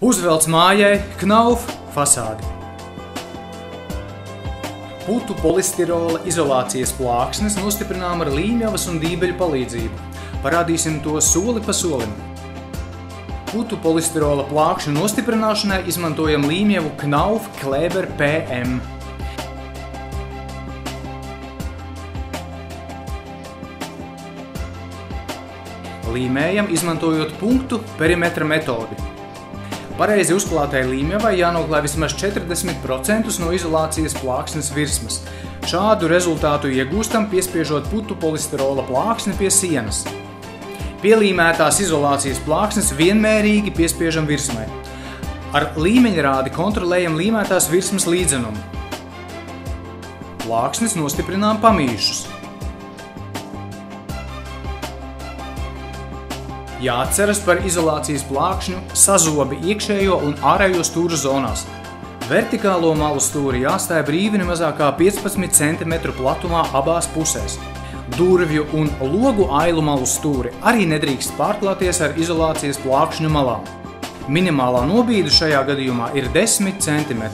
Uzvelc mājai Knauf fasādi. Putu polistirola izolācijas plāksnes nostiprinām ar līmjavas un dībeļu palīdzību. Parādīsim to soli pa solim. Putu polistirola plākšņu nostiprināšanai izmantojam līmjavu Knauf Kleber PM. Līmējam, izmantojot punktu perimetra metodi. Pareizi uzklātai līmjavai jānoklāj vismaz 40% no izolācijas plāksnes virsmas. Šādu rezultātu iegūstam, piespiežot putu polistirola plāksni pie sienas. Pielīmētās izolācijas plāksnes vienmērīgi piespiežam virsmai. Ar līmeņrādi kontrolējam līmētās virsmas līdzenumu. Plāksnes nostiprinām pamīšus. Jāatceras par izolācijas plākšņu sazobi iekšējo un ārējo stūru zonās. Vertikālo malu stūri jāstāj brīvi ne mazāk kā 15 cm platumā abās pusēs. Durvju un logu ailu malu stūri arī nedrīkst pārklāties ar izolācijas plākšņu malām. Minimālā nobīde šajā gadījumā ir 10 cm.